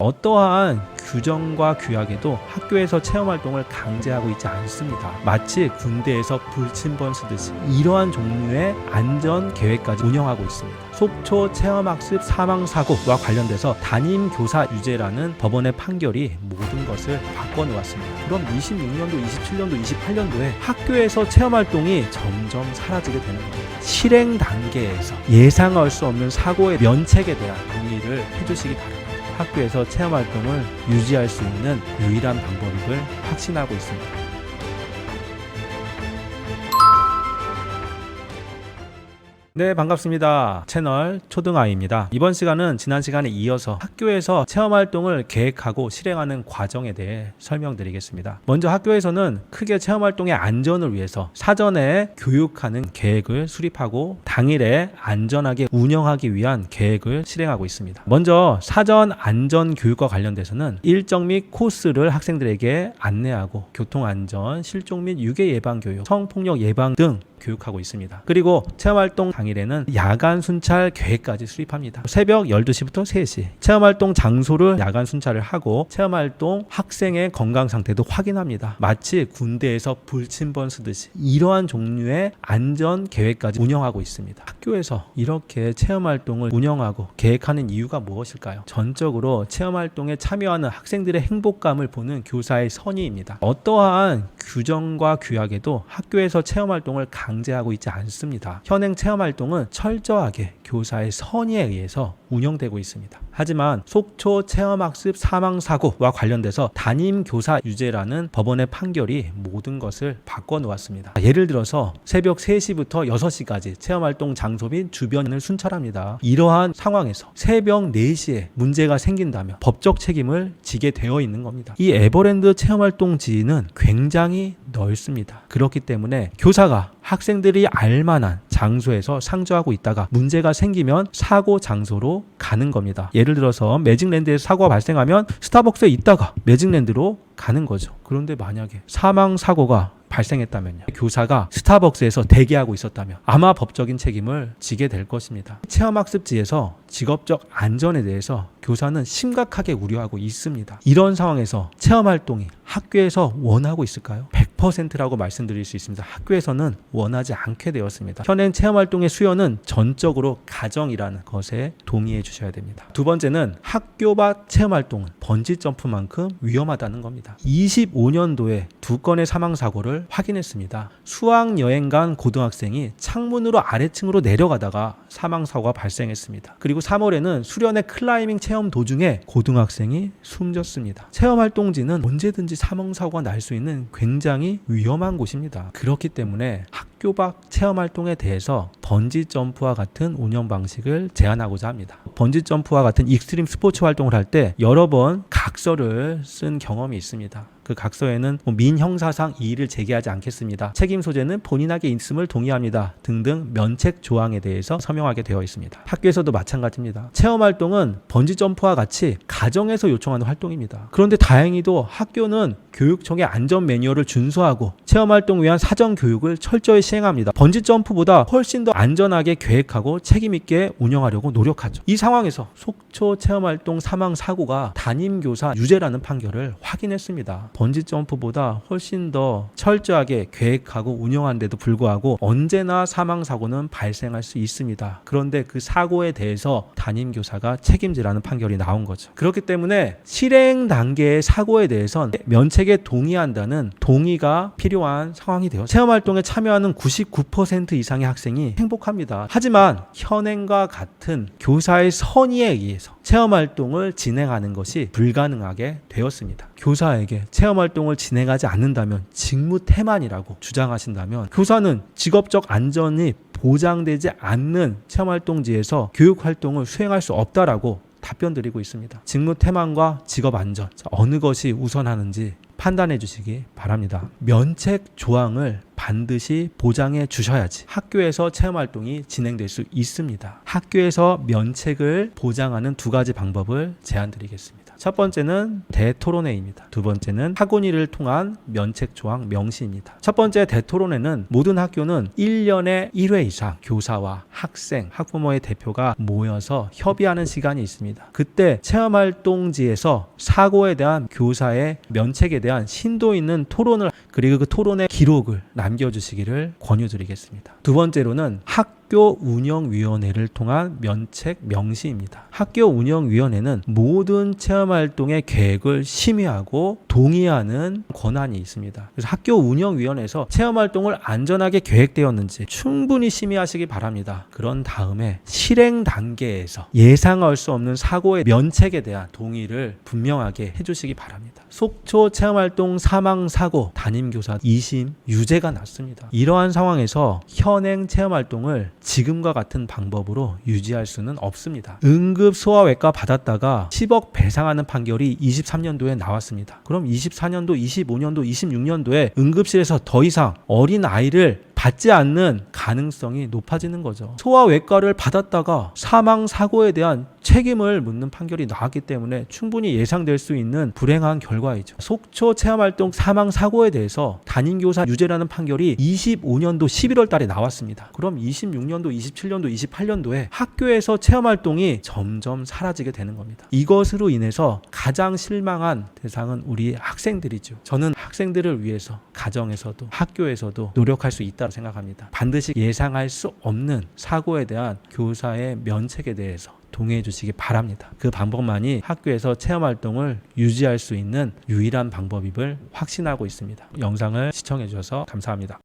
어떠한 규정과 규약에도 학교에서 체험활동을 강제하고 있지 않습니다. 마치 군대에서 불침번 쓰듯이 이러한 종류의 안전계획까지 운영하고 있습니다. 속초 체험학습 사망사고와 관련돼서 담임교사 유죄라는 법원의 판결이 모든 것을 바꿔놓았습니다. 그럼 26년도, 27년도, 28년도에 학교에서 체험활동이 점점 사라지게 되는 겁니다. 실행 단계에서 예상할 수 없는 사고의 면책에 대한 동의를 해주시기 바랍니다. 학교에서 체험활동을 유지할 수 있는 유일한 방법임을 확신하고 있습니다. 네, 반갑습니다. 채널 초등아이입니다. 이번 시간은 지난 시간에 이어서 학교에서 체험활동을 계획하고 실행하는 과정에 대해 설명드리겠습니다. 먼저 학교에서는 크게 체험활동의 안전을 위해서 사전에 교육하는 계획을 수립하고 당일에 안전하게 운영하기 위한 계획을 실행하고 있습니다. 먼저 사전 안전교육과 관련돼서는 일정 및 코스를 학생들에게 안내하고 교통안전, 실종 및 유괴 예방교육, 성폭력 예방 등 교육하고 있습니다. 그리고 체험활동 당일에는 야간 순찰 계획까지 수립합니다. 새벽 12시부터 3시 체험활동 장소를 야간 순찰을 하고 체험활동 학생의 건강 상태도 확인합니다. 마치 군대에서 불침번 쓰듯이 이러한 종류의 안전 계획까지 운영하고 있습니다. 학교에서 이렇게 체험활동을 운영하고 계획하는 이유가 무엇일까요? 전적으로 체험활동에 참여하는 학생들의 행복감을 보는 교사의 선의입니다. 어떠한 규정과 규약에도 학교에서 체험활동을 강제하고 있지 않습니다. 현행 체험활동은 철저하게 교사의 선의에 의해서 운영되고 있습니다. 하지만 속초 체험학습 사망사고와 관련돼서 담임교사 유죄라는 법원의 판결이 모든 것을 바꿔놓았습니다. 예를 들어서 새벽 3시부터 6시까지 체험활동 장소 및 주변을 순찰합니다. 이러한 상황에서 새벽 4시에 문제가 생긴다면 법적 책임을 지게 되어 있는 겁니다. 이 에버랜드 체험활동지는 굉장히 넓습니다. 그렇기 때문에 교사가 학생들이 알만한 장소에서 상주하고 있다가 문제가 생기면 사고 장소로 가는 겁니다. 예를 들어서 매직랜드에서 사고가 발생하면 스타벅스에 있다가 매직랜드로 가는 거죠. 그런데 만약에 사망 사고가 발생했다면요, 교사가 스타벅스에서 대기하고 있었다면 아마 법적인 책임을 지게 될 것입니다. 체험학습지에서 직업적 안전에 대해서 교사는 심각하게 우려하고 있습니다. 이런 상황에서 체험활동이 학교에서 원하고 있을까요? 100%라고 말씀드릴 수 있습니다. 학교에서는 원하지 않게 되었습니다. 현행 체험활동의 수요는 전적으로 가정이라는 것에 동의해 주셔야 됩니다. 두 번째는 학교 밖 체험활동은 번지점프만큼 위험하다는 겁니다. 25년도에 2건의 사망사고를 확인했습니다. 수학여행 간 고등학생이 창문으로 아래층으로 내려가다가 사망사고가 발생했습니다. 그리고 3월에는 수련회 클라이밍 체험 도중에 고등학생이 숨졌습니다. 체험활동지는 언제든지 사망사고가 날 수 있는 굉장히 위험한 곳입니다. 그렇기 때문에 학교 밖 체험활동에 대해서 번지점프와 같은 운영 방식을 제안하고자 합니다. 번지점프와 같은 익스트림 스포츠 활동을 할 때 여러 번 각서를 쓴 경험이 있습니다. 그 각서에는 민형사상 이의를 제기하지 않겠습니다, 책임 소재는 본인에게 있음을 동의합니다 등등 면책 조항에 대해서 서명하게 되어 있습니다. 학교에서도 마찬가지입니다. 체험활동은 번지점프와 같이 가정에서 요청하는 활동입니다. 그런데 다행히도 학교는 교육청의 안전 매뉴얼을 준수하고 체험활동 위한 사전 교육을 철저히 시행합니다. 번지점프보다 훨씬 더 안전하게 계획하고 책임있게 운영하려고 노력하죠. 이 상황에서 속초 체험활동 사망 사고가 담임교사 유죄라는 판결을 확인했습니다. 번지점프보다 훨씬 더 철저하게 계획하고 운영하는데도 불구하고 언제나 사망사고는 발생할 수 있습니다. 그런데 그 사고에 대해서 담임교사가 책임지라는 판결이 나온 거죠. 그렇기 때문에 실행 단계의 사고에 대해선 면책에 동의한다는 동의가 필요한 상황이 되어 체험활동에 참여하는 99% 이상의 학생이 행복합니다. 하지만 현행과 같은 교사의 선의에 의해서 체험활동을 진행하는 것이 불가능하게 되었습니다. 교사에게 체험활동을 진행하지 않는다면 직무태만이라고 주장하신다면 교사는 직업적 안전이 보장되지 않는 체험활동지에서 교육활동을 수행할 수 없다라고 답변 드리고 있습니다. 직무태만과 직업안전, 어느 것이 우선하는지 판단해 주시기 바랍니다. 면책 조항을 반드시 보장해 주셔야지 학교에서 체험활동이 진행될 수 있습니다. 학교에서 면책을 보장하는 2가지 방법을 제안 드리겠습니다. 첫 번째는 대토론회입니다. 두 번째는 학원일을 통한 면책조항 명시입니다. 첫 번째 대토론회는 모든 학교는 1년에 1회 이상 교사와 학생, 학부모의 대표가 모여서 협의하는 시간이 있습니다. 그때 체험활동지에서 사고에 대한 교사의 면책에 대한 심도 있는 토론을 그리고 그 토론의 기록을 남겨주시기를 권유드리겠습니다. 두 번째로는 학교 운영위원회를 통한 면책 명시입니다. 학교 운영위원회는 모든 체험활동의 계획을 심의하고 동의하는 권한이 있습니다. 그래서 학교 운영위원회에서 체험활동을 안전하게 계획되었는지 충분히 심의하시기 바랍니다. 그런 다음에 실행 단계에서 예상할 수 없는 사고의 면책에 대한 동의를 분명하게 해주시기 바랍니다. 속초 체험활동 사망사고 담임교사 2심 유죄가 났습니다. 이러한 상황에서 현행 체험활동을 지금과 같은 방법으로 유지할 수는 없습니다. 응급소아외과 받았다가 10억 배상하는 판결이 23년도에 나왔습니다. 그럼 24년도, 25년도, 26년도에 응급실에서 더 이상 어린 아이를 받지 않는 가능성이 높아지는 거죠. 소아외과를 받았다가 사망 사고에 대한 책임을 묻는 판결이 나왔기 때문에 충분히 예상될 수 있는 불행한 결과이죠. 속초 체험활동 사망 사고에 대해서 담임교사 유죄라는 판결이 25년도 11월 달에 나왔습니다. 그럼 26년도, 27년도, 28년도에 학교에서 체험활동이 점점 사라지게 되는 겁니다. 이것으로 인해서 가장 실망한 대상은 우리 학생들이죠. 저는 학생들을 위해서 가정에서도 학교에서도 노력할 수 있다고 생각합니다. 반드시 예상할 수 없는 사고에 대한 교사의 면책에 대해서 동의해 주시기 바랍니다. 그 방법만이 학교에서 체험활동을 유지할 수 있는 유일한 방법임을 확신하고 있습니다. 영상을 시청해 주셔서 감사합니다.